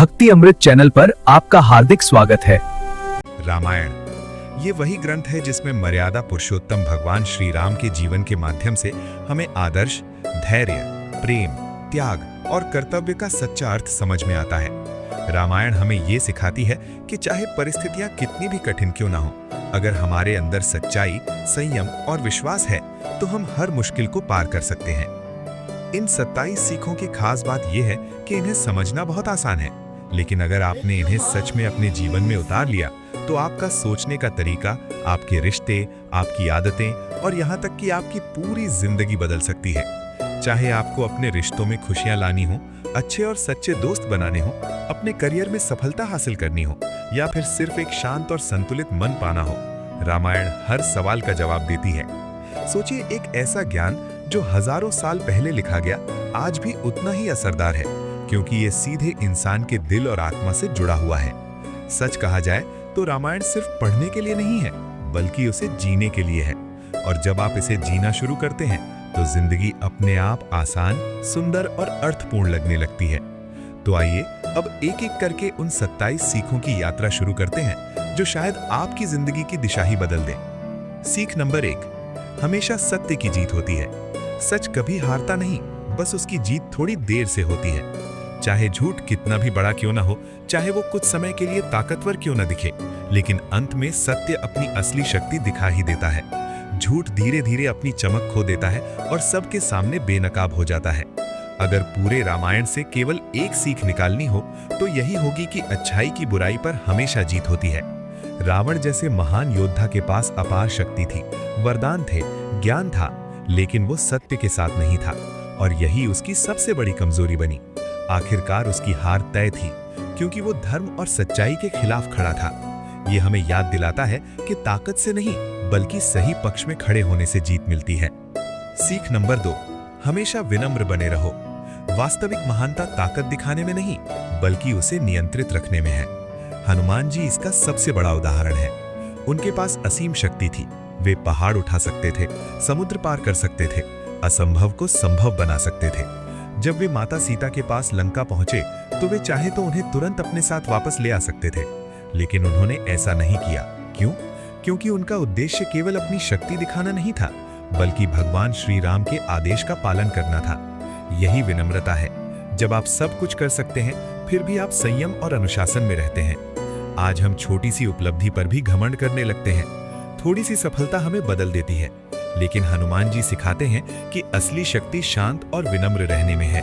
भक्ति अमृत चैनल पर आपका हार्दिक स्वागत है। रामायण ये वही ग्रंथ है जिसमें मर्यादा पुरुषोत्तम भगवान श्री राम के जीवन के माध्यम से हमें आदर्श, धैर्य, प्रेम, त्याग और कर्तव्य का सच्चा अर्थ समझ में आता है। रामायण हमें ये सिखाती है कि चाहे परिस्थितियां कितनी भी कठिन क्यों ना हो, अगर हमारे अंदर सच्चाई, संयम और विश्वास है तो हम हर मुश्किल को पार कर सकते हैं। इन 27 सीखों की खास बात यह है कि इन्हें समझना बहुत आसान है, लेकिन अगर आपने इन्हें सच में अपने जीवन में उतार लिया तो आपका सोचने का तरीका, आपके रिश्ते, आपकी आदतें और यहाँ तक कि आपकी पूरी जिंदगी बदल सकती है। चाहे आपको अपने रिश्तों में खुशियां लानी हो, अच्छे और सच्चे दोस्त बनाने हो, अपने करियर में सफलता हासिल करनी हो या फिर सिर्फ एक शांत और संतुलित मन पाना हो, रामायण हर सवाल का जवाब देती है। सोचिए, एक ऐसा ज्ञान जो हजारों साल पहले लिखा गया आज भी उतना ही असरदार है, क्योंकि ये सीधे इंसान के दिल और आत्मा से जुड़ा हुआ है। सच कहा जाए तो रामायण सिर्फ पढ़ने के लिए नहीं है, बल्कि उसे जीने के लिए है। और जब आप इसे जीना शुरू करते हैं तो जिंदगी अपने आप आसान, सुंदर और अर्थपूर्ण लगने लगती है। तो आइए अब एक एक करके उन 27 सीखों की यात्रा शुरू करते हैं जो शायद आपकी जिंदगी की दिशा ही बदल दे। सीख नंबर 1, हमेशा सत्य की जीत होती है। सच कभी हारता नहीं, बस उसकी जीत थोड़ी देर से होती है। चाहे झूठ कितना भी बड़ा क्यों ना हो, चाहे वो कुछ समय के लिए ताकतवर क्यों ना दिखे, लेकिन अंत में सत्य अपनी असली शक्ति दिखा ही देता है। झूठ धीरे धीरे अपनी चमक खो देता है और सबके सामने बेनकाब हो जाता है। अगर पूरे रामायण से केवल एक सीख निकालनी हो तो यही होगी कि अच्छाई की बुराई पर हमेशा जीत होती है। रावण जैसे महान योद्धा के पास अपार शक्ति थी, वरदान थे, ज्ञान था, लेकिन वो सत्य के साथ नहीं था और यही उसकी सबसे बड़ी कमजोरी बनी। आखिरकार उसकी हार तय थी, क्योंकि वो धर्म और सच्चाई के खिलाफ खड़ा था। ये हमें याद दिलाता है कि ताकत से नहीं, बल्कि सही पक्ष में खड़े होने से जीत मिलती है। सीख नंबर 2, हमेशा विनम्र बने रहो। वास्तविक महानता ताकत दिखाने में नहीं, बल्कि उसे नियंत्रित रखने में है। हनुमान जी इसका सबसे बड़ा उदाहरण है। उनके पास असीम शक्ति थी, वे पहाड़ उठा सकते थे, समुद्र पार कर सकते थे, असंभव को संभव बना सकते थे। जब वे माता सीता के पास लंका पहुंचे तो वे चाहे तो उन्हें तुरंत अपने साथ वापस ले आ सकते थे, लेकिन उन्होंने ऐसा नहीं किया। क्यों? क्योंकि उनका उद्देश्य केवल अपनी शक्ति दिखाना नहीं था, बल्कि भगवान श्री राम के आदेश का पालन करना था। यही विनम्रता है। जब आप सब कुछ कर सकते हैं फिर भी आप संयम और अनुशासन में रहते हैं। आज हम छोटी सी उपलब्धि पर भी घमंड करने लगते हैं। थोड़ी सी सफलता हमें बदल देती है, लेकिन हनुमान जी सिखाते हैं कि असली शक्ति शांत और विनम्र रहने में है।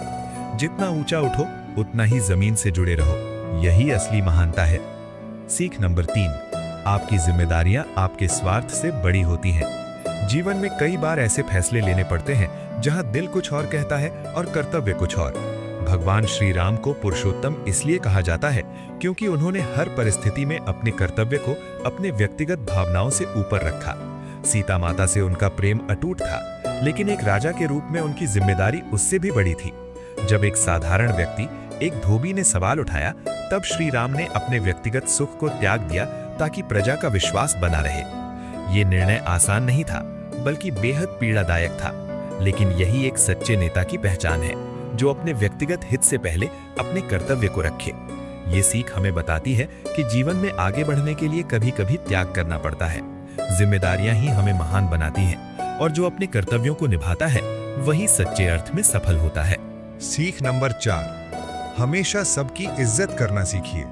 जितना ऊंचा उठो उतना ही जमीन से जुड़े रहो, यही असली महानता है। सीख नंबर 3, आपकी जिम्मेदारियां आपके स्वार्थ से बड़ी होती हैं। जीवन में कई बार ऐसे फैसले लेने पड़ते हैं जहां दिल कुछ और कहता है और कर्तव्य कुछ और। भगवान श्री राम को पुरुषोत्तम इसलिए कहा जाता है क्योंकि उन्होंने हर परिस्थिति में अपने कर्तव्य को अपने व्यक्तिगत भावनाओं से ऊपर रखा। सीता माता से उनका प्रेम अटूट था, लेकिन एक राजा के रूप में उनकी जिम्मेदारी उससे भी बड़ी थी। जब एक साधारण व्यक्ति, एक धोबी ने सवाल उठाया, तब श्री राम ने अपने व्यक्तिगत सुख को त्याग दिया ताकि प्रजा का विश्वास बना रहे। ये निर्णय आसान नहीं था, बल्कि बेहद पीड़ादायक था, लेकिन यही एक सच्चे नेता की पहचान है, जो अपने व्यक्तिगत हित से पहले अपने कर्तव्य को रखे। ये सीख हमें बताती है कि जीवन में आगे बढ़ने के लिए कभी कभी त्याग करना पड़ता है। जिम्मेदारियां ही हमें महान बनाती हैं, और जो अपने कर्तव्यों को निभाता है वही सच्चे अर्थ में सफल होता है। सीख नंबर 4, हमेशा सबकी इज्जत करना सीखिए।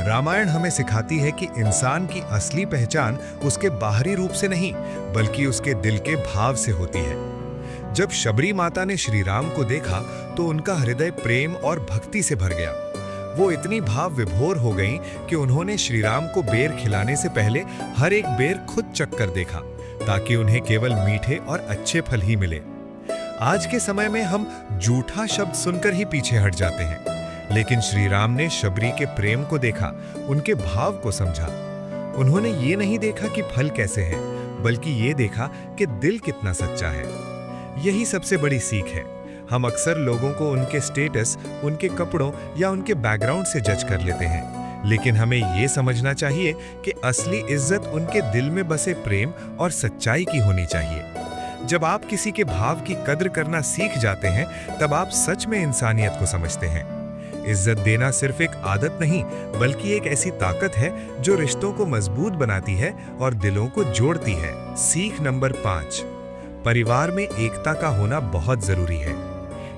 रामायण हमें सिखाती है कि इंसान की असली पहचान उसके बाहरी रूप से नहीं, बल्कि उसके दिल के भाव से होती है। जब शबरी माता ने श्री राम को देखा तो उनका हृदय प्रेम और भक्ति से भर गया। वो इतनी भाव विभोर हो गईं कि उन्होंने श्री राम को बेर खिलाने से पहले हर एक बेर खुद चख कर देखा, ताकि उन्हें केवल मीठे और अच्छे फल ही मिले। आज के समय में हम झूठा शब्द सुनकर ही पीछे हट जाते हैं, लेकिन श्री राम ने शबरी के प्रेम को देखा, उनके भाव को समझा। उन्होंने ये नहीं देखा कि फल कैसे है, बल्कि ये देखा कि दिल कितना सच्चा है। यही सबसे बड़ी सीख है। हम अक्सर लोगों को उनके स्टेटस, उनके कपड़ों या उनके बैकग्राउंड से जज कर लेते हैं, लेकिन हमें ये समझना चाहिए कि असली इज्जत उनके दिल में बसे प्रेम और सच्चाई की होनी चाहिए। जब आप किसी के भाव की कद्र करना सीख जाते हैं, तब आप सच में इंसानियत को समझते हैं। इज्जत देना सिर्फ एक आदत नहीं, बल्कि एक ऐसी ताकत है जो रिश्तों को मजबूत बनाती है और दिलों को जोड़ती है। सीख नंबर 5, परिवार में एकता का होना बहुत जरूरी है।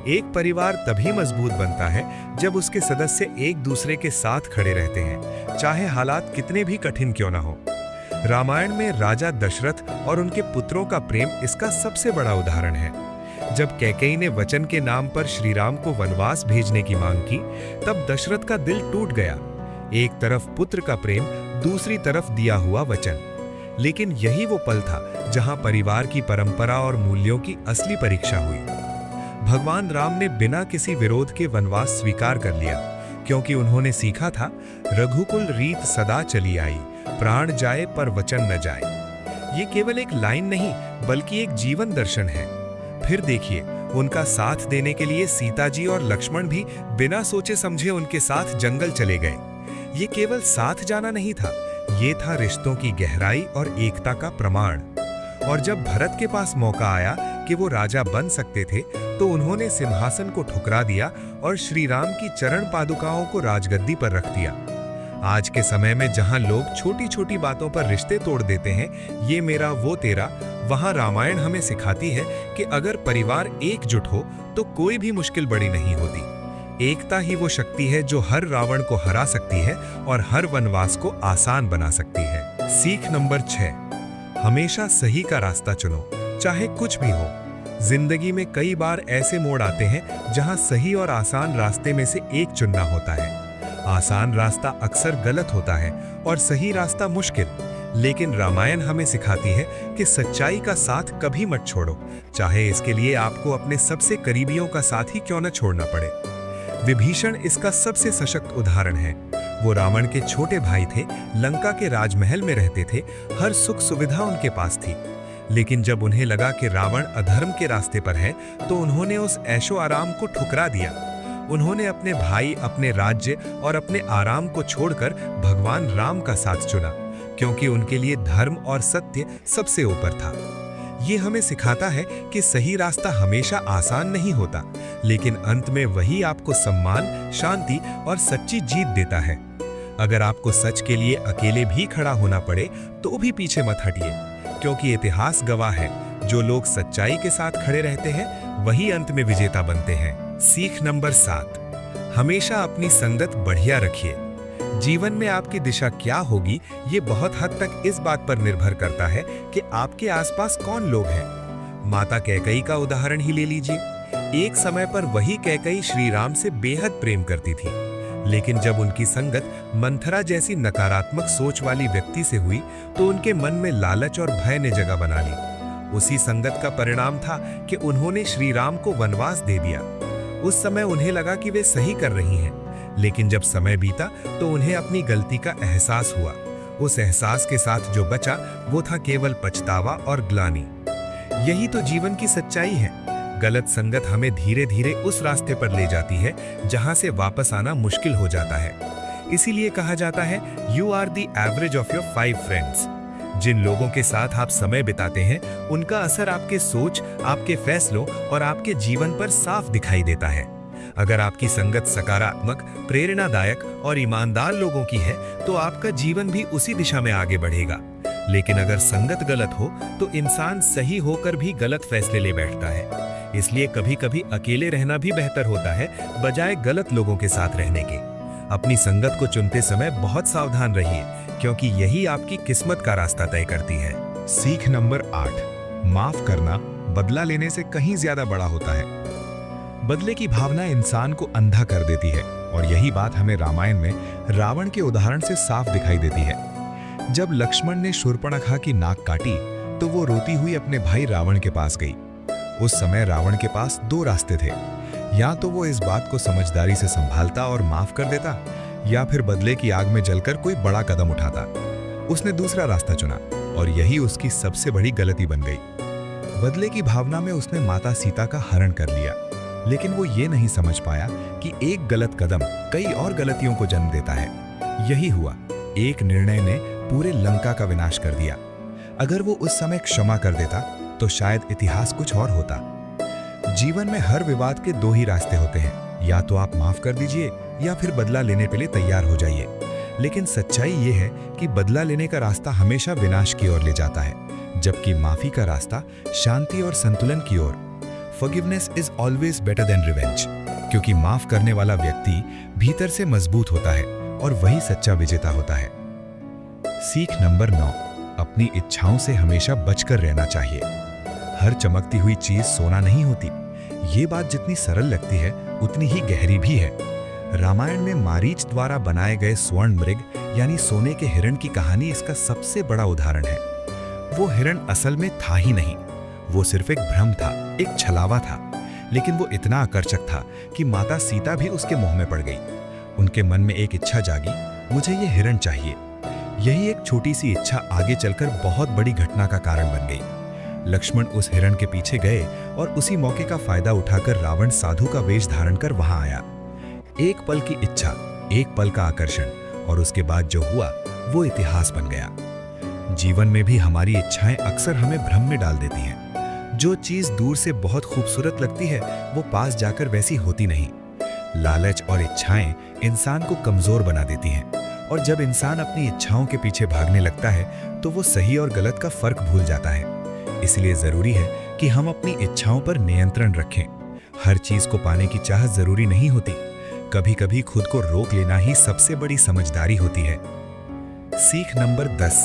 एक परिवार तभी मजबूत बनता है जब उसके सदस्य एक दूसरे के साथ खड़े रहते हैं, चाहे हालात कितने भी कठिन क्यों ना हो। रामायण में राजा दशरथ और उनके पुत्रों का प्रेम इसका सबसे बड़ा उदाहरण है। जब कैकेयी ने वचन के नाम पर श्री राम को वनवास भेजने की मांग की, तब दशरथ का दिल टूट गया। एक तरफ पुत्र का प्रेम, दूसरी तरफ दिया हुआ वचन। लेकिन यही वो पल था जहां परिवार की परंपरा और मूल्यों की असली परीक्षा हुई। भगवान राम ने बिना किसी विरोध के वनवास स्वीकार कर लिया, क्योंकि उन्होंने सीखा था, रघुकुल रीत सदा चली आई, प्राण जाए पर वचन न जाए। ये केवल एक लाइन नहीं, बल्कि एक जीवन दर्शन है। फिर देखिए, उनका साथ देने के लिए सीता जी और लक्ष्मण भी बिना सोचे समझे उनके साथ जंगल चले गए। ये केवल साथ जाना नहीं था, ये था रिश्तों की गहराई और एकता का प्रमाण। और जब भरत के पास मौका आया कि वो राजा बन सकते थे, तो उन्होंने सिंहासन को ठुकरा दिया और श्री राम की चरण पादुकाओं को राजगद्दी पर रख दिया। आज के समय में जहां लोग छोटी छोटी बातों पर रिश्ते तोड़ देते हैं, ये मेरा वो तेरा, वहां रामायण हमें सिखाती है कि अगर परिवार एकजुट हो तो कोई भी मुश्किल बड़ी नहीं होती। एकता ही वो शक्ति है जो हर रावण को हरा सकती है और हर वनवास को आसान बना सकती है। सीख नंबर 6, हमेशा सही का रास्ता चुनो, चाहे कुछ भी हो। जिंदगी में कई बार ऐसे मोड़ आते हैं जहां सही और आसान रास्ते में से एक चुनना होता है। आसान रास्ता अक्सर गलत होता है और सही रास्ता मुश्किल। लेकिन रामायण हमें सिखाती है कि सच्चाई का साथ कभी मत छोड़ो, चाहे इसके लिए आपको अपने सबसे करीबियों का साथ ही क्यों न छोड़ना पड़े। विभीषण इसका सबसे सशक्त उदाहरण है। वो रावण के छोटे भाई थे, लंका के राजमहल में रहते थे, हर सुख सुविधा उनके पास थी। लेकिन जब उन्हें लगा कि रावण अधर्म के रास्ते पर है, तो उन्होंने उस ऐशो आराम को ठुकरा दिया। उन्होंने अपने भाई, अपने राज्य और अपने आराम को छोड़कर भगवान राम का साथ चुना, क्योंकि उनके लिए धर्म और सत्य सबसे ऊपर था। ये हमें सिखाता है कि सही रास्ता हमेशा आसान नहीं होता, लेकिन अंत में वही आपको सम्मान, शांति और सच्ची जीत देता है। अगर आपको सच के लिए अकेले भी खड़ा होना पड़े, तो भी पीछे मत हटिए, क्योंकि इतिहास गवाह है, जो लोग सच्चाई के साथ खड़े रहते हैं, वही अंत में विजेता बनते हैं। सीख नंबर 7, हमेशा अपनी संगत बढ़िया रखिए। जीवन में आपकी दिशा क्या होगी, ये बहुत हद तक इस बात पर निर्भर करता है कि आपके आसपास कौन लोग हैं। माता कैकेयी का उदाहरण ही ले लीजिए। एक समय पर वही कैकेयी श्री राम से बेहद प्रेम करती थी, लेकिन जब उनकी संगत मंथरा जैसी नकारात्मक सोच वाली व्यक्ति से हुई, तो उनके मन में लालच और भय ने जगह बना ली। उसी संगत का परिणाम था कि उन्होंने श्री राम को वनवास दे दिया। उस समय उन्हें लगा कि वे सही कर रही हैं, लेकिन जब समय बीता तो उन्हें अपनी गलती का एहसास हुआ। उस एहसास के साथ जो बचा, वो था केवल पछतावा और ग्लानि। यही तो जीवन की सच्चाई है। गलत संगत हमें धीरे धीरे उस रास्ते पर ले जाती है जहां से वापस आना मुश्किल हो जाता है। इसीलिए कहा जाता है, you are the average of your 5 friends. जिन लोगों के साथ आप समय बिताते हैं, उनका असर आपके सोच, आपके फैसलों और आपके जीवन पर साफ दिखाई देता है। अगर आपकी संगत सकारात्मक, प्रेरणादायक और ईमानदार लोगों की है, तो आपका जीवन भी उसी दिशा में आगे बढ़ेगा। लेकिन अगर संगत गलत हो, तो इंसान सही होकर भी गलत फैसले ले बैठता है। इसलिए कभी कभी अकेले रहना भी बेहतर होता है, बजाय गलत लोगों के साथ रहने के। अपनी संगत को चुनते समय बहुत सावधान रहिए, क्योंकि यही आपकी किस्मत का रास्ता तय करती है। सीख नंबर 8, माफ करना बदला लेने से कहीं ज्यादा बड़ा होता है। बदले की भावना इंसान को अंधा कर देती है, और यही बात हमें रामायण में रावण के उदाहरण से साफ दिखाई देती है। जब लक्ष्मण ने शूर्पणखा की नाक काटी, तो वो रोती हुई अपने भाई रावण के पास गई। उस समय रावण के पास 2 रास्ते थे, या तो वो इस बात को समझदारी से संभालता और माफ कर देता, या फिर बदले की आग में जलकर कोई बड़ा कदम उठाता। उसने दूसरा रास्ता चुना, और यही उसकी सबसे बड़ी गलती बन गई। बदले की भावना में उसने माता सीता का हरण कर लिया, लेकिन वो ये नहीं समझ पाया कि एक गलत कदम कई और गलतियों को जन्म देता है। यही हुआ, एक निर्णय ने पूरे लंका का विनाश कर दिया। अगर वो उस समय क्षमा कर देता, तो शायद इतिहास कुछ और होता। जीवन में हर विवाद के 2 ही रास्ते होते हैं, या तो आप माफ कर दीजिए, या फिर बदला लेने के लिए तैयार हो जाइए। लेकिन सच्चाई ये है कि बदला लेने का रास्ता हमेशा विनाश की ओर ले जाता है, जबकि माफी का रास्ता शांति और संतुलन की ओर। Forgiveness is always better than revenge, क्योंकि माफ करने वाला व्यक्ति भीतर से मजबूत होता है और वही सच्चा विजेता होता है। सीख नंबर 9, अपनी इच्छाओं से हमेशा बचकर रहना चाहिए। हर चमकती हुई चीज सोना नहीं होती। ये बात जितनी सरल लगती है उतनी ही गहरी भी है। रामायण में मारीच द्वारा बनाए गए स्वर्ण मृग यानी सोने के हिरण की कहानी इसका सबसे बड़ा उदाहरण है। वो हिरण असल में था ही नहीं, वो सिर्फ एक भ्रम था, एक छलावा था, लेकिन वो इतना आकर्षक था कि माता सीता भी उसके मोह में पड़ गई। उनके मन में एक इच्छा जागी, मुझे ये हिरण चाहिए। यही एक छोटी सी इच्छा आगे चलकर बहुत बड़ी घटना का कारण बन गई। लक्ष्मण उस हिरण के पीछे गए और उसी मौके का फायदा उठाकर रावण साधु का वेश धारण कर वहां आया। एक पल की इच्छा, एक पल का आकर्षण, और उसके बाद जो हुआ वो इतिहास बन गया। जीवन में भी हमारी इच्छाएं अक्सर हमें भ्रम में डाल देती हैं। जो चीज दूर से बहुत खूबसूरत लगती है वो पास जाकर वैसी होती नहीं। लालच और इच्छाएं इंसान को कमजोर बना देती हैं, और जब इंसान अपनी इच्छाओं के पीछे भागने लगता है तो वो सही और गलत का फर्क भूल जाता है। इसलिए जरूरी है कि हम अपनी इच्छाओं पर नियंत्रण रखें। हर चीज को पाने की चाह जरूरी नहीं होती। कभी कभी खुद को रोक लेना ही सबसे बड़ी समझदारी होती है। सीख नंबर 10,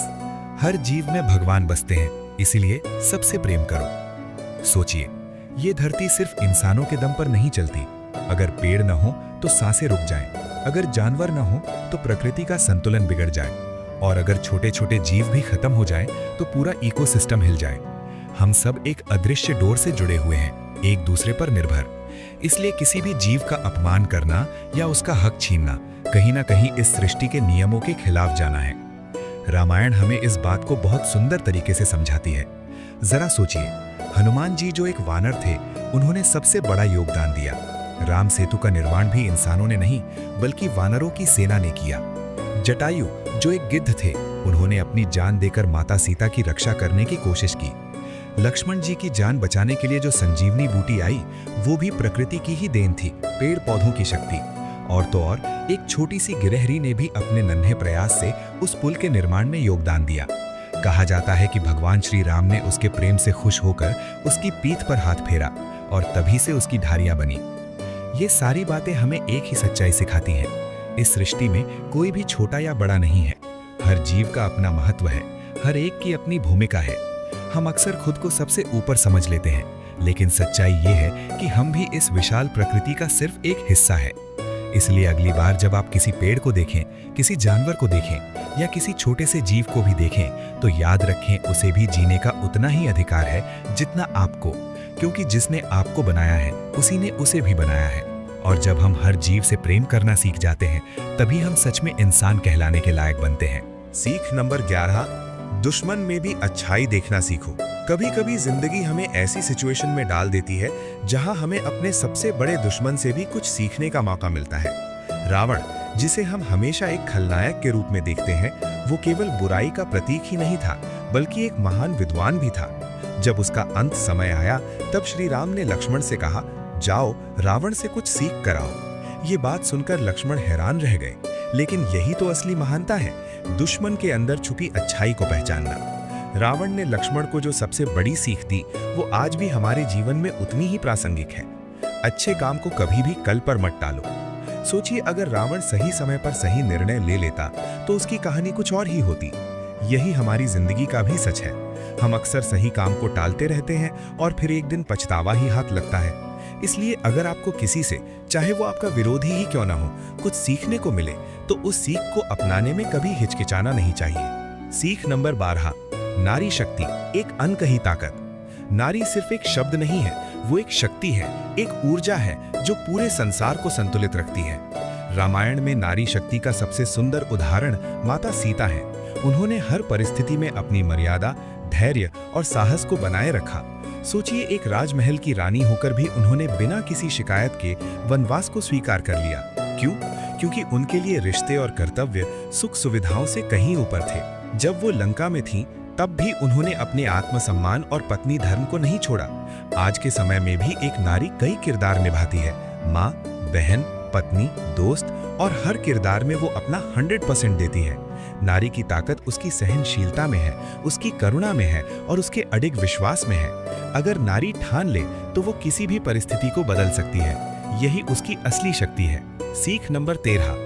हर जीव में भगवान बसते हैं, इसीलिए सबसे प्रेम करो। सोचिए, ये धरती सिर्फ इंसानों के दम पर नहीं चलती। अगर पेड़ न हो तो सांसें रुक जाएं, अगर जानवर न हो तो प्रकृति का संतुलन बिगड़ जाए, और अगर छोटे छोटे जीव भी खत्म हो जाएं तो पूरा इकोसिस्टम हिल जाए। हम सब एक अदृश्य डोर से जुड़े हुए हैं, एक दूसरे पर निर्भर। इसलिए किसी भी जीव का अपमान करना या उसका हक छीनना कहीं ना कहीं इस सृष्टि के नियमों के खिलाफ जाना है। रामायण हमें इस बात को बहुत सुंदर तरीके से समझाती है। जरा सोचिए, हनुमान जी जो एक वानर थे, उन्होंने सबसे बड़ा योगदान दिया। राम सेतु का निर्माण भी इंसानों ने नहीं बल्कि वानरों की सेना ने किया। जटायु जो एक गिद्ध थे, उन्होंने अपनी जान देकर माता सीता की रक्षा करने की कोशिश की। लक्ष्मण जी की जान बचाने के लिए जो संजीवनी बूटी आई, वो भी प्रकृति की ही देन थी, पेड़ पौधों की शक्ति। और तो और एक छोटी सी गिरहरी ने भी अपने नन्हे प्रयास से उस पुल के निर्माण में योगदान दिया। कहा जाता है कि भगवान श्री राम ने उसके प्रेम से खुश होकर उसकी पीठ पर हाथ फेरा और तभी से उसकी धारियां बनी। ये सारी बातें हमें एक ही सच्चाई सिखाती हैं। इस सृष्टि में कोई भी छोटा या बड़ा नहीं है। हर जीव का अपना महत्व है, हर एक की अपनी भूमिका है। हम अक्सर खुद को सबसे ऊपर समझ लेते हैं, लेकिन सच्चाई ये है कि हम भी इस विशाल प्रकृति का सिर्फ एक हिस्सा है। इसलिए अगली बार जब आप किसी पेड़ को देखें, किसी जानवर को देखें या किसी छोटे से जीव को भी देखें, तो याद रखें उसे भी जीने का उतना ही अधिकार है जितना आपको, क्योंकि जिसने आपको बनाया है उसी ने उसे भी बनाया है। और जब हम हर जीव से प्रेम करना सीख जाते हैं, तभी हम सच में इंसान कहलाने के लायक बनते हैं। सीख नंबर 11, दुश्मन में भी अच्छाई देखना सीखो। कभी कभी जिंदगी हमें ऐसी सिचुएशन में डाल देती है जहां हमें अपने सबसे बड़े दुश्मन से भी कुछ सीखने का मौका मिलता है। रावण, जिसे हम हमेशा एक खलनायक के रूप में देखते हैं, वो केवल बुराई का प्रतीक ही नहीं था बल्कि एक महान विद्वान भी था। जब उसका अंत समय आया तब श्री राम ने लक्ष्मण से कहा, जाओ रावण से कुछ सीख कर आओ। ये बात सुनकर लक्ष्मण हैरान रह गए, लेकिन यही तो असली महानता है, दुश्मन के अंदर छुपी अच्छाई को पहचानना। रावण ने लक्ष्मण को जो सबसे बड़ी सीख दी, वो आज भी हमारे जीवन में उतनी ही प्रासंगिक है। अच्छे काम को कभी भी कल पर मत टालो। सोचिए, अगर रावण सही समय पर सही निर्णय ले लेता तो उसकी कहानी कुछ और ही होती। यही हमारी जिंदगी का भी सच है। हम अक्सर सही काम को टालते रहते हैं और फिर एक दिन पछतावा ही हाथ लगता है। इसलिए अगर आपको किसी से, चाहे वो आपका विरोधी ही क्यों ना हो, कुछ सीखने को मिले तो उस सीख को अपनाने में कभी हिचकिचाना नहीं चाहिए। सीख नंबर 12, नारी शक्ति, एक अनकही ताकत। नारी सिर्फ एक शब्द नहीं है, वो एक शक्ति है, एक ऊर्जा है जो पूरे संसार को संतुलित रखती है। रामायण में नारी शक्ति का सबसे सुंदर उदाहरण माता सीता है। उन्होंने हर परिस्थिति में अपनी मर्यादा, धैर्य और साहस को बनाए रखा। सोचिए, एक राजमहल की रानी होकर भी उन्होंने बिना किसी शिकायत के वनवास को स्वीकार कर लिया। क्यों? क्योंकि उनके लिए रिश्ते और कर्तव्य सुख सुविधाओं से कहीं ऊपर थे। जब वो लंका में थीं, तब भी उन्होंने अपने आत्मसम्मान और पत्नी धर्म को नहीं छोड़ा। आज के समय में भी एक नारी कई किरदार निभाती है, माँ, बहन, पत्नी, दोस्त और हर किरदार में वो अपना 100% देती है। नारी की ताकत उसकी सहनशीलता में है, उसकी करुणा में है और उसके अडिग विश्वास में है। अगर नारी ठान ले तो वो किसी भी परिस्थिति को बदल सकती है। यही उसकी असली शक्ति है। सीख नंबर 13,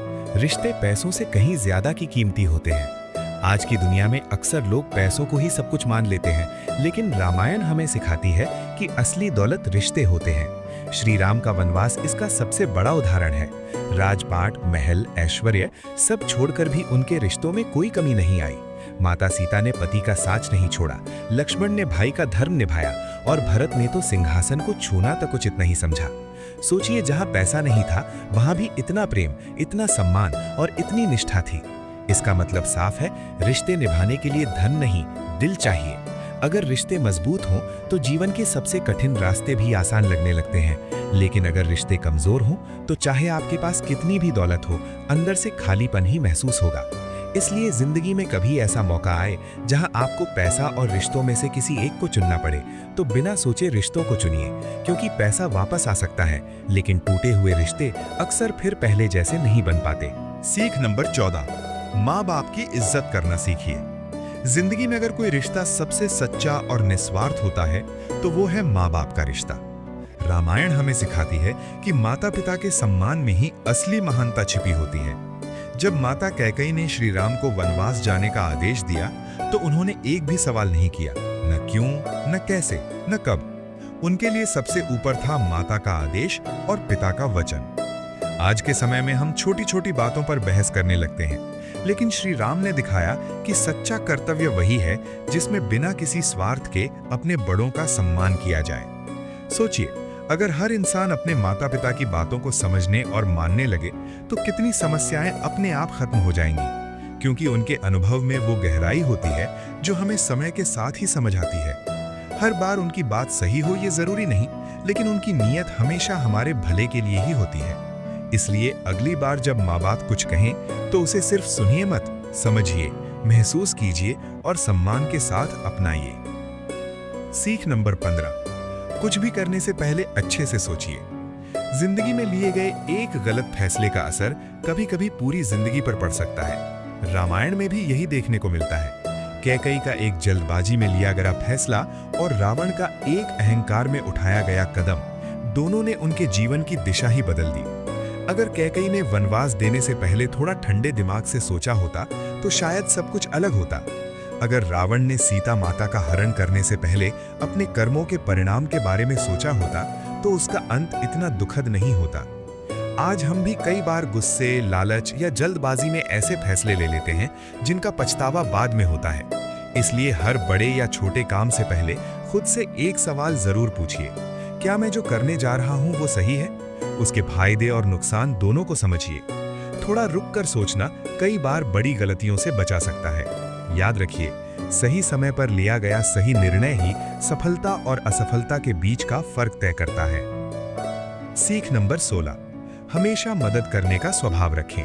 रिश्ते पैसों से कहीं ज्यादा की कीमती होते हैं। आज की दुनिया में अक्सर लोग पैसों को ही सब कुछ मान लेते हैं, लेकिन रामायण हमें सिखाती है कि असली दौलत रिश्ते होते हैं। श्री राम का वनवास इसका सबसे बड़ा उदाहरण है। राजपाट, महल, ऐश्वर्य सब छोड़कर भी उनके रिश्तों में कोई कमी नहीं आई। माता सीता ने पति का साथ नहीं छोड़ा, लक्ष्मण ने भाई का धर्म निभाया और भरत ने तो सिंहासन को छूना तक उचित नहीं समझा। सोचिए, जहां पैसा नहीं था वहां भी इतना प्रेम, इतना सम्मान और इतनी निष्ठा थी। इसका मतलब साफ है, रिश्ते निभाने के लिए धन नहीं, दिल चाहिए। अगर रिश्ते मजबूत हों तो जीवन के सबसे कठिन रास्ते भी आसान लगने लगते हैं, लेकिन अगर रिश्ते कमजोर हों तो चाहे आपके पास कितनी भी दौलत हो, अंदर से खालीपन ही महसूस होगा। इसलिए जिंदगी में कभी ऐसा मौका आए जहां आपको पैसा और रिश्तों में से किसी एक को चुनना पड़े, तो बिना सोचे रिश्तों को चुनिए, क्योंकि पैसा वापस आ सकता है, लेकिन टूटे हुए रिश्ते अक्सर फिर पहले जैसे नहीं बन पाते। सीख नंबर 14, माँ बाप की इज्जत करना सीखिए। जिंदगी में अगर कोई रिश्ता सबसे सच्चा और निस्वार्थ होता है तो वो है माँ बाप का रिश्ता। रामायण हमें सिखाती है कि माता पिता के सम्मान में ही असली महानता छिपी होती है। जब माता कैकेयी ने श्री राम को वनवास जाने का आदेश दिया तो उन्होंने एक भी सवाल नहीं किया, न क्यों, न कैसे, न कब। उनके लिए सबसे ऊपर था माता का आदेश और पिता का वचन। आज के समय में हम छोटी छोटी बातों पर बहस करने लगते हैं, लेकिन श्री राम ने दिखाया कि सच्चा कर्तव्य वही है जिसमें बिना किसी स्वार्थ के अपने बड़ों का सम्मान किया जाए। सोचिए, अगर हर इंसान अपने माता पिता की बातों को समझने और मानने लगे तो कितनी समस्याएं अपने आप खत्म हो जाएंगी, क्योंकि उनके अनुभव में वो गहराई होती है जो हमें समय के साथ ही समझ आती है। हर बार उनकी बात सही हो ये जरूरी नहीं, लेकिन उनकी नीयत हमेशा हमारे भले के लिए ही होती है। इसलिए अगली बार जब माँ बाप कुछ कहें तो उसे सिर्फ सुनिए मत, समझिए, महसूस कीजिए और सम्मान के साथ अपनाइए। सीख नंबर 15, कुछ भी करने से पहले अच्छे से सोचिए। जिंदगी में लिए गए एक गलत फैसले का असर कभी-कभी पूरी जिंदगी पर पड़ सकता है। रामायण में भी यही देखने को मिलता है। कैकेयी का एक जल्दबाजी में लिया गया फैसला और रावण का एक अहंकार में उठाया गया कदम, दोनों ने उनके जीवन की दिशा ही बदल दी। अगर कैकेयी ने वनवास देने से पहले थोड़ा ठंडे दिमाग से सोचा होता तो शायद सब कुछ अलग होता। अगर रावण ने सीता माता का हरण करने से पहले अपने कर्मों के परिणाम के बारे में सोचा होता तो उसका अंत इतना दुखद नहीं होता। आज हम भी कई बार गुस्से, लालच या जल्दबाजी में ऐसे फैसले ले लेते हैं जिनका पछतावा बाद में होता है। इसलिए हर बड़े या छोटे काम से पहले खुद से एक सवाल जरूर पूछिए, क्या मैं जो करने जा रहा हूं वो सही है? उसके फायदे और नुकसान दोनों को समझिए। थोड़ा रुक कर सोचना कई बार बड़ी गलतियों से बचा सकता है। याद रखिए, सही समय पर लिया गया सही निर्णय ही सफलता और असफलता के बीच का फर्क तय करता है। सीख नंबर 16, हमेशा मदद करने का स्वभाव रखें।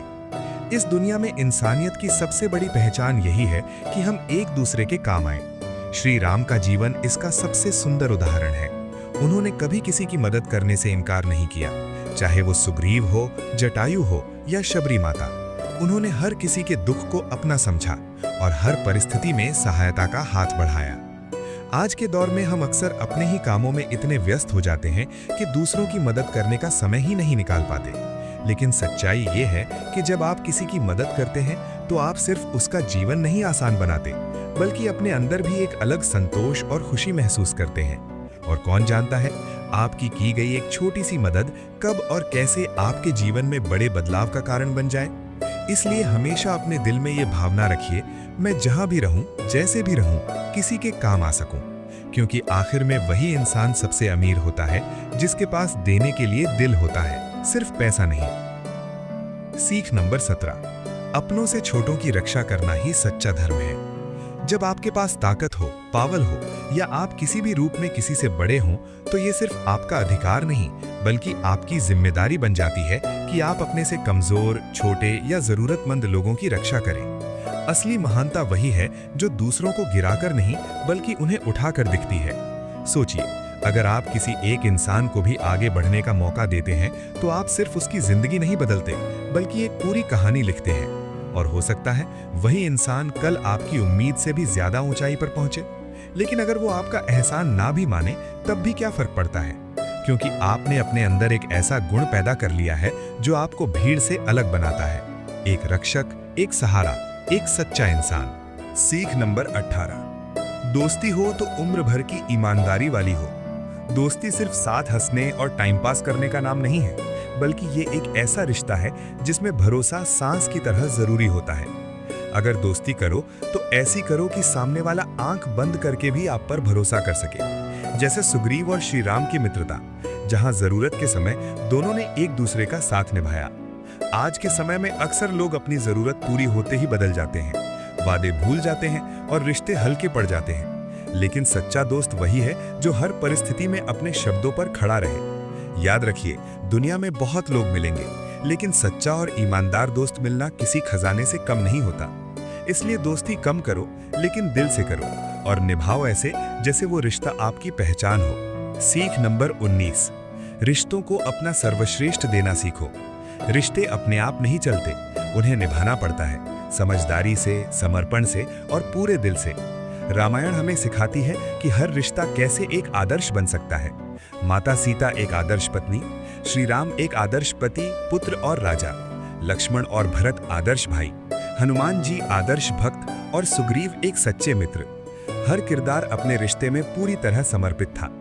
इस दुनिया में इंसानियत की सबसे बड़ी पहचान यही है कि हम एक दूसरे के काम आए। श्री राम का जीवन इसका सबसे सुंदर उदाहरण है। उन्होंने कभी किसी की मदद करने से इनकार नहीं किया, चाहे वो सुग्रीव हो, जटायु हो या शबरी माता। उन्होंने हर किसी के दुख को अपना समझा और हर परिस्थिति में सहायता का हाथ बढ़ाया। आज के दौर में हम अक्सर अपने ही कामों में इतने व्यस्त हो जाते हैं कि दूसरों की मदद करने का समय ही नहीं निकाल पाते। लेकिन सच्चाई ये है कि जब आप किसी की मदद करते हैं तो आप सिर्फ उसका जीवन नहीं आसान बनाते, बल्कि अपने अंदर भी एक अलग संतोष और खुशी महसूस करते हैं। और कौन जानता है, आपकी की गई एक छोटी सी मदद कब और कैसे आपके जीवन में बड़े बदलाव का कारण बन जाए। इसलिए हमेशा अपने दिल में ये भावना रखिए, मैं जहां भी रहूं, जैसे भी रहूं, किसी के काम आ सकूं, क्योंकि आखिर में वही इंसान सबसे अमीर होता है जिसके पास देने के लिए दिल होता है, सिर्फ पैसा नहीं। सीख नंबर 17, अपनों से छोटों की रक्षा करना ही सच्चा धर्म है। जब आपके पास ताकत हो, पावर हो या आप किसी भी रूप में किसी से बड़े हों, तो ये सिर्फ आपका अधिकार नहीं बल्कि आपकी जिम्मेदारी बन जाती है कि आप अपने से कमजोर, छोटे या जरूरतमंद लोगों की रक्षा करें। असली महानता वही है जो दूसरों को गिराकर नहीं बल्कि उन्हें उठाकर दिखती है। सोचिए, अगर आप किसी एक इंसान को भी आगे बढ़ने का मौका देते हैं तो आप सिर्फ उसकी जिंदगी नहीं बदलते, बल्कि एक पूरी कहानी लिखते हैं। और हो सकता है वही इंसान कल आपकी उम्मीद से भी ज्यादा ऊंचाई पर पहुंचे। लेकिन अगर वो आपका एहसान ना भी माने तब भी क्या फर्क पड़ता है, क्योंकि आपने अपने अंदर एक ऐसा गुण पैदा कर लिया है जो आपको भीड़ से अलग बनाता है। एक रक्षक, एक सहारा, एक सच्चा इंसान। सीख नंबर 18, दोस्ती हो तो उम्र भर की ईमानदारी वाली हो। दोस्ती सिर्फ साथ हंसने और टाइम पास करने का नाम नहीं है, बल्कि ये एक ऐसा रिश्ता है जिसमें भरोसा सांस की तरह जरूरी होता है। अगर दोस्ती करो तो ऐसी करो कि सामने वाला आंख बंद करके भी आप पर भरोसा कर सके। जैसे सुग्रीव और श्री राम की मित्रता, जहां जरूरत के समय दोनों ने एक दूसरे का साथ निभाया। आज के समय में अक्सर लोग अपनी जरूरत पूरी होते ही बदल जाते हैं, वादे भूल जाते हैं और रिश्ते हल्के पड़ जाते हैं। लेकिन सच्चा दोस्त वही है जो हर परिस्थिति में अपने शब्दों पर खड़ा रहे। याद रखिए, दुनिया में बहुत लोग मिलेंगे, लेकिन सच्चा और ईमानदार दोस्त मिलना किसी खजाने से कम नहीं होता। इसलिए दोस्ती कम करो, लेकिन दिल से करो और निभाओ ऐसे जैसे वो रिश्ता आपकी पहचान हो। सीख नंबर 19, रिश्तों को अपना सर्वश्रेष्ठ देना सीखो। रिश्ते अपने आप नहीं चलते, उन्हें निभाना पड़ता है, समझदारी से, समर्पण से और पूरे दिल से। रामायण हमें सिखाती है कि हर रिश्ता कैसे एक आदर्श बन सकता है। माता सीता एक आदर्श पत्नी, श्री राम एक आदर्श पति, पुत्र और राजा, लक्ष्मण और भरत आदर्श भाई, हनुमान जी आदर्श भक्त और सुग्रीव एक सच्चे मित्र। हर किरदार अपने रिश्ते में पूरी तरह समर्पित था।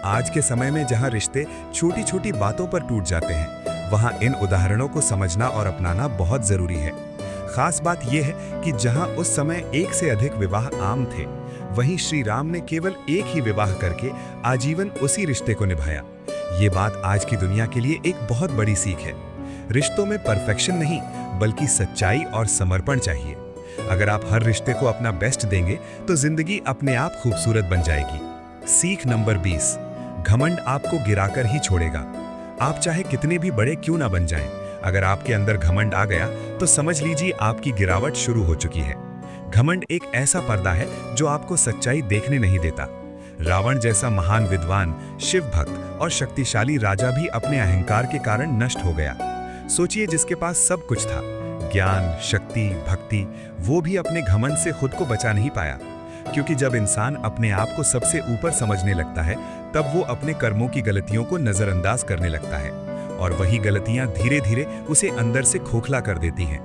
आज के समय में जहां रिश्ते छोटी छोटी बातों पर टूट जाते हैं, वहां इन उदाहरणों को समझना और अपनाना बहुत जरूरी है। खास बात यह है कि जहां उस समय एक से अधिक विवाह आम थे, वहीं श्री राम ने केवल एक ही विवाह करके आजीवन उसी रिश्ते को निभाया। ये बात आज की दुनिया के लिए एक बहुत बड़ी सीख है। रिश्तों में परफेक्शन नहीं, बल्कि सच्चाई और समर्पण चाहिए। अगर आप हर रिश्ते को अपना बेस्ट देंगे तो जिंदगी अपने आप खूबसूरत बन जाएगी। सीख नंबर 20, घमंड आपको गिराकर ही छोड़ेगा। आप चाहे कितने भी बड़े क्यों ना बन जाएं, अगर आपके अंदर घमंड आ गया तो समझ लीजिए आपकी गिरावट शुरू हो चुकी है। घमंड एक ऐसा पर्दा है जो आपको सच्चाई देखने नहीं देता। रावण जैसा महान विद्वान, शिव भक्त और शक्तिशाली राजा भी अपने अहंकार के कारण नष्ट हो गया। सोचिए, जिसके पास सब कुछ था, ज्ञान, शक्ति, भक्ति, वो भी अपने घमंड से खुद को बचा नहीं पाया। क्योंकि जब इंसान अपने आप को सबसे ऊपर समझने लगता है, तब वो अपने कर्मों की गलतियों को नजरअंदाज करने लगता है और वही गलतियां धीरे धीरे उसे अंदर से खोखला कर देती हैं।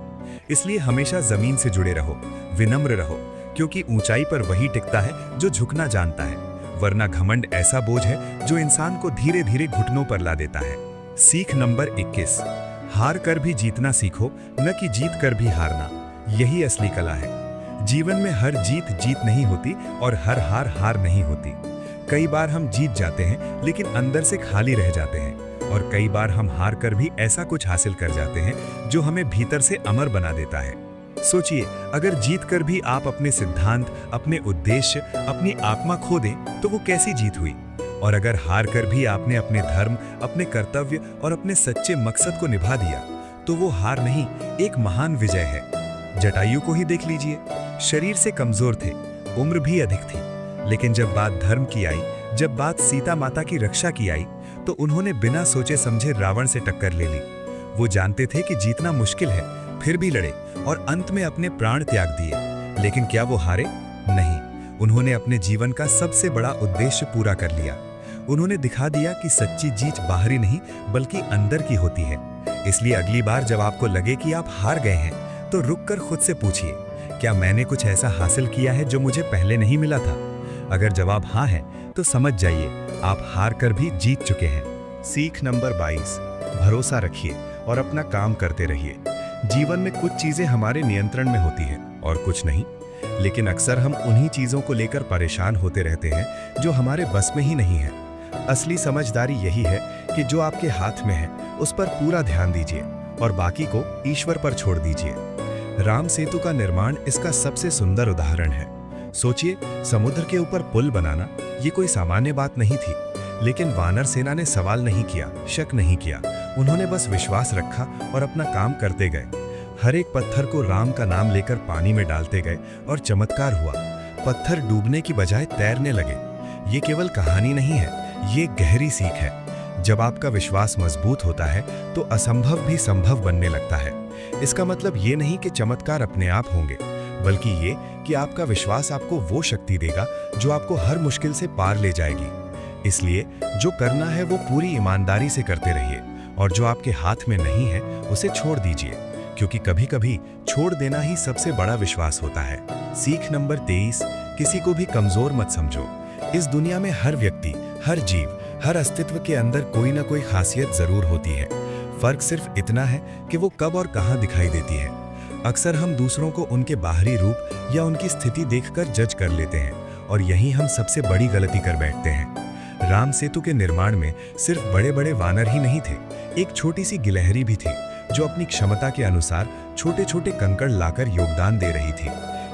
इसलिए हमेशा जमीन से जुड़े रहो, विनम्र रहो, क्योंकि ऊंचाई पर वही टिकता है जो झुकना जानता है। वरना घमंड ऐसा बोझ है जो इंसान को धीरे धीरे घुटनों पर ला देता है। सीख नंबर 21, हार कर भी जीतना सीखो, न कि जीत कर भी हारना। यही असली कला है। जीवन में हर जीत जीत नहीं होती और हर हार हार नहीं होती। कई बार हम जीत जाते हैं लेकिन अंदर से खाली रह जाते हैं, और कई बार हम हार कर भी ऐसा कुछ हासिल कर जाते हैं जो हमें भीतर से अमर बना देता है। सोचिए, अगर जीत कर भी आप अपने सिद्धांत, अपने उद्देश्य, अपनी आत्मा खो दें तो वो कैसी जीत हुई। और अगर हार कर भी आपने अपने धर्म, अपने कर्तव्य और अपने सच्चे मकसद को निभा दिया तो वो हार नहीं, एक महान विजय है। जटायु को ही देख लीजिए, शरीर से कमजोर थे, उम्र भी अधिक थी, लेकिन जब बात धर्म की आई, जब बात सीता माता की रक्षा की आई, तो उन्होंने बिना सोचे समझे रावण से टक्कर ले ली। वो जानते थे कि जीतना मुश्किल है, फिर भी लड़े और अंत में अपने प्राण त्याग दिए। लेकिन क्या वो हारे? नहीं, उन्होंने अपने जीवन का सबसे बड़ा उद्देश्य पूरा कर लिया। उन्होंने दिखा दिया कि सच्ची जीत बाहरी नहीं बल्कि अंदर की होती है। इसलिए अगली बार जब आपको लगे कि आप हार गए हैं, तो रुककर खुद से पूछिए, क्या मैंने कुछ ऐसा हासिल किया है जो मुझे पहले नहीं मिला था? अगर जवाब हाँ है तो समझ जाइए आप हार कर भी जीत चुके हैं। सीख नंबर 22, भरोसा रखिए और अपना काम करते रहिए। जीवन में कुछ चीजें हमारे नियंत्रण में होती हैं और कुछ नहीं, लेकिन अक्सर हम उन्हीं चीजों को लेकर परेशान होते रहते हैं जो हमारे बस में ही नहीं है। असली समझदारी यही है कि जो आपके हाथ में है उस पर पूरा ध्यान दीजिए और बाकी को ईश्वर पर छोड़ दीजिए। राम सेतु का निर्माण इसका सबसे सुंदर उदाहरण है। सोचिए, समुद्र के ऊपर पुल बनाना ये कोई सामान्य बात नहीं थी, लेकिन वानर सेना ने सवाल नहीं किया, शक नहीं किया। उन्होंने बस विश्वास रखा और अपना काम करते गए। हर एक पत्थर को राम का नाम लेकर पानी में डालते गए और चमत्कार हुआ। पत्थर डूबने की बजाय तैरने लगे। ये केवल कहानी नहीं है, ये गहरी सीख है। जब आपका विश्वास मजबूत होता है तो असंभव भी संभव बनने लगता है। इसका मतलब ये नहीं कि चमत्कार अपने आप होंगे, बल्कि ये कि आपका विश्वास आपको वो शक्ति देगा जो आपको हर मुश्किल से पार ले जाएगी। इसलिए जो करना है वो पूरी ईमानदारी से करते रहिए, और जो आपके हाथ में नहीं है उसे छोड़ दीजिए, क्योंकि कभी कभी छोड़ देना ही सबसे बड़ा विश्वास होता है। सीख नंबर 23, किसी को भी कमजोर मत समझो। इस दुनिया में हर व्यक्ति, हर जीव, हर अस्तित्व के अंदर कोई ना कोई खासियत जरूर होती है। फर्क सिर्फ इतना है कि वो कब और कहां दिखाई देती है। अक्सर हम दूसरों को उनके बाहरी रूप या उनकी स्थिति देखकर जज कर लेते हैं, और यही हम सबसे बड़ी गलती कर बैठते हैं। राम सेतु के निर्माण में सिर्फ बड़े बड़े वानर ही नहीं थे, एक छोटी सी गिलहरी भी थी जो अपनी क्षमता के अनुसार छोटे छोटे कंकड़ लाकर योगदान दे रही थी।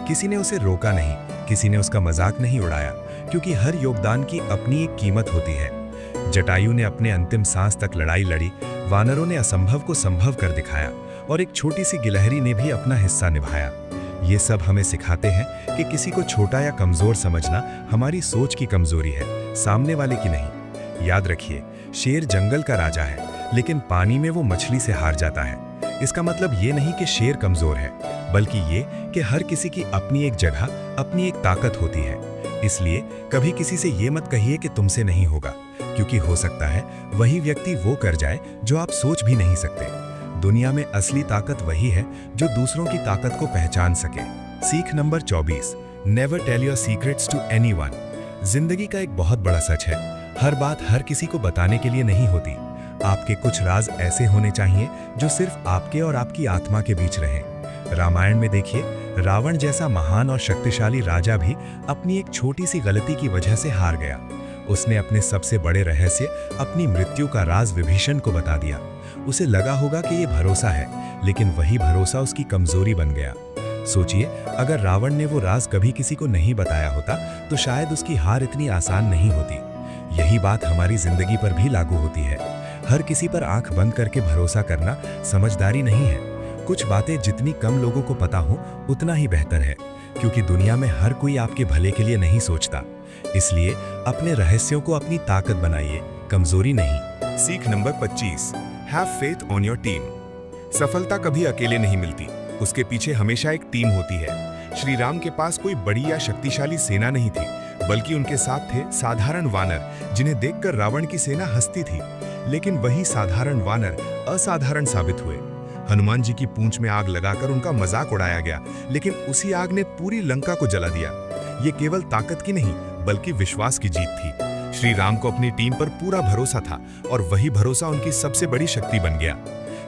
किसी ने उसे रोका नहीं, किसी ने उसका मजाक नहीं उड़ाया, क्योंकि हर योगदान की अपनी एक कीमत होती है। जटायु ने अपने अंतिम सांस तक लड़ाई लड़ी, वानरों ने असंभव को संभव कर दिखाया, और एक छोटी सी गिलहरी ने भी अपना हिस्सा निभाया। ये सब हमें सिखाते हैं कि किसी को छोटा या कमजोर समझना हमारी सोच की कमजोरी है, सामने वाले की नहीं। याद रखिए, शेर जंगल का राजा है, लेकिन पानी में वो मछली से हार जाता है। इसका मतलब ये नहीं कि शेर कमजोर है, बल्कि ये कि हर किसी की अपनी एक जगह, अपनी एक ताकत होती है। इसलिए कभी किसी से ये मत कहिए कि तुमसे नहीं होगा, क्योंकि हो सकता है वही व्यक्ति वो कर जाए जो आप सोच भी नहीं सकते। दुनिया में असली ताकत वही है जो दूसरों की ताकत को पहचान सके। सीख number 24, never tell your secrets to anyone. जिंदगी का एक बहुत बड़ा सच है, हर बात हर किसी को बताने के लिए नहीं होती। आपके कुछ राज ऐसे होने चाहिए जो सिर्फ आपके और आपकी आत्मा के बीच रहें। रामायण में देखिए, रावण जैसा महान और शक्तिशाली राजा भी अपनी एक छोटी सी गलती की वजह से हार गया। उसने अपने सबसे बड़े रहस्य, अपनी मृत्यु का राज विभीषण को बता दिया। उसे लगा होगा कि ये भरोसा है, लेकिन वही भरोसा उसकी कमजोरी बन गया। सोचिए, अगर रावण ने वो राज कभी किसी को नहीं बताया होता तो शायद उसकी हार इतनी आसान नहीं होती। यही बात हमारी जिंदगी पर भी लागू होती है। हर किसी पर आंख बंद करके भरोसा करना समझदारी नहीं है। कुछ बातें जितनी कम लोगों को पता हो उतना ही बेहतर है, क्योंकि दुनिया में हर कोई आपके भले के लिए नहीं सोचता। इसलिए अपने रहस्यों को अपनी ताकत बनाइए, कमजोरी नहीं। सीख number 25, have faith on your team. सफलता कभी अकेले नहीं मिलती, उसके पीछे हमेशा एक टीम होती है। श्री राम के पास कोई बड़ी या शक्तिशाली सेना नहीं थी, बल्कि उनके साथ थे साधारण वानर, जिन्हें देखकर रावण की सेना हंसती थी। लेकिन वही साधारण वानर असाधारण साबित हुए। हनुमान जी की पूंछ में आग लगाकर उनका मजाक उड़ाया गया, लेकिन उसी आग ने पूरी लंका को जला दिया। ये केवल ताकत की नहीं, बल्कि विश्वास की जीत थी। श्री राम को अपनी टीम पर पूरा भरोसा था, और वही भरोसा उनकी सबसे बड़ी शक्ति बन गया।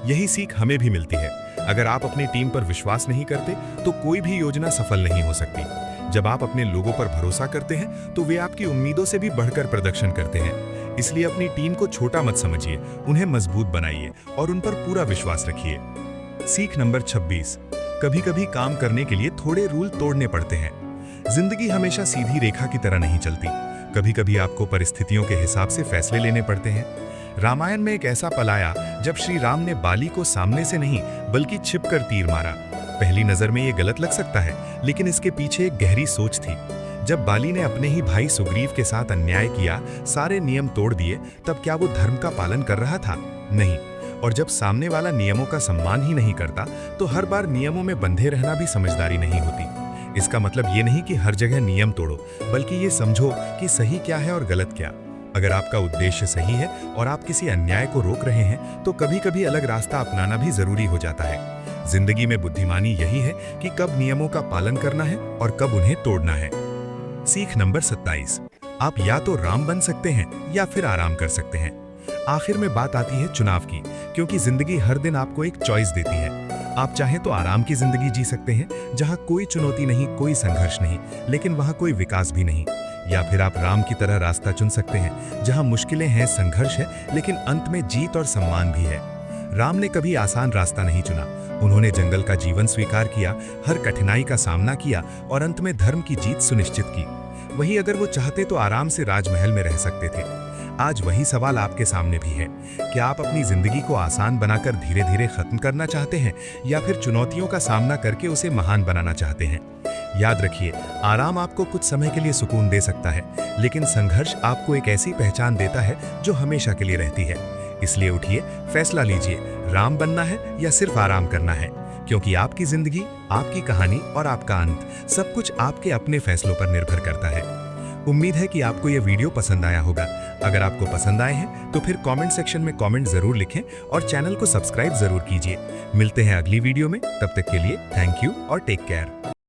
यही सीख हमें भी मिलती है। अगर आप अपनी टीम पर विश्वास नहीं करते तो कोई भी योजना सफल नहीं हो सकती। जब आप अपने लोगों पर भरोसा करते हैं तो वे आपकी उम्मीदों से भी बढ़कर प्रदर्शन करते हैं। इसलिए अपनी टीम को छोटा मत समझिए, उन्हें मजबूत बनाइए और उन पर पूरा विश्वास रखिए। सीख नंबर 26, कभी कभी काम करने के लिए थोड़े रूल तोड़ने पड़ते हैं। जिंदगी हमेशा सीधी रेखा की तरह नहीं चलती। कभी कभी आपको परिस्थितियों के हिसाब से फैसले लेने पड़ते हैं। रामायण में एक ऐसा पल आया जब श्री राम ने बाली को सामने से नहीं बल्कि छिपकर तीर मारा। पहली नजर में ये गलत लग सकता है, लेकिन इसके पीछे एक गहरी सोच थी। जब बाली ने अपने ही भाई सुग्रीव के साथ अन्याय किया, सारे नियम तोड़ दिए, तब क्या वो धर्म का पालन कर रहा था? नहीं। और जब सामने वाला नियमों का सम्मान ही नहीं करता तो हर बार नियमों में बंधे रहना भी समझदारी नहीं होती। इसका मतलब ये नहीं कि हर जगह नियम तोड़ो, बल्कि ये समझो कि सही क्या है और गलत क्या। अगर आपका उद्देश्य सही है और आप किसी अन्याय को रोक रहे हैं तो कभी कभी अलग रास्ता अपनाना भी जरूरी हो जाता है। जिंदगी में बुद्धिमानी यही है कि कब नियमों का पालन करना है और कब उन्हें तोड़ना है। सीख नंबर 27, आप या तो राम बन सकते हैं या फिर आराम कर सकते हैं। आखिर में बात आती है चुनाव की, क्योंकि जिंदगी हर दिन आपको एक चॉइस देती है। आप चाहें तो आराम की जिंदगी जी सकते हैं, जहां कोई चुनौती नहीं, कोई संघर्ष नहीं, लेकिन वहां कोई विकास भी नहीं। या फिर आप राम की तरह रास्ता चुन सकते हैं, जहां मुश्किलें हैं, संघर्ष है, लेकिन अंत में जीत और सम्मान भी है। राम ने कभी आसान रास्ता नहीं चुना। उन्होंने जंगल का जीवन स्वीकार किया, हर कठिनाई का सामना किया और अंत में धर्म की जीत सुनिश्चित की। वहीं अगर वो चाहते तो आराम से राजमहल में रह सकते थे। आज वही सवाल आपके सामने भी है। क्या आप अपनी जिंदगी को आसान बनाकर धीरे धीरे खत्म करना चाहते हैं, या फिर चुनौतियों का सामना करके उसे महान बनाना चाहते हैं? याद रखिए, आराम आपको कुछ समय के लिए सुकून दे सकता है, लेकिन संघर्ष आपको एक ऐसी पहचान देता है जो हमेशा के लिए रहती है। इसलिए उठिए, फैसला लीजिए, राम बनना है या सिर्फ आराम करना है, क्योंकि आपकी जिंदगी, आपकी कहानी और आपका अंत सब कुछ आपके अपने फैसलों पर निर्भर करता है। उम्मीद है कि आपको यह वीडियो पसंद आया होगा। अगर आपको पसंद आए हैं तो फिर कमेंट सेक्शन में कमेंट जरूर लिखें और चैनल को सब्सक्राइब जरूर कीजिए। मिलते हैं अगली वीडियो में, तब तक के लिए थैंक यू और टेक केयर।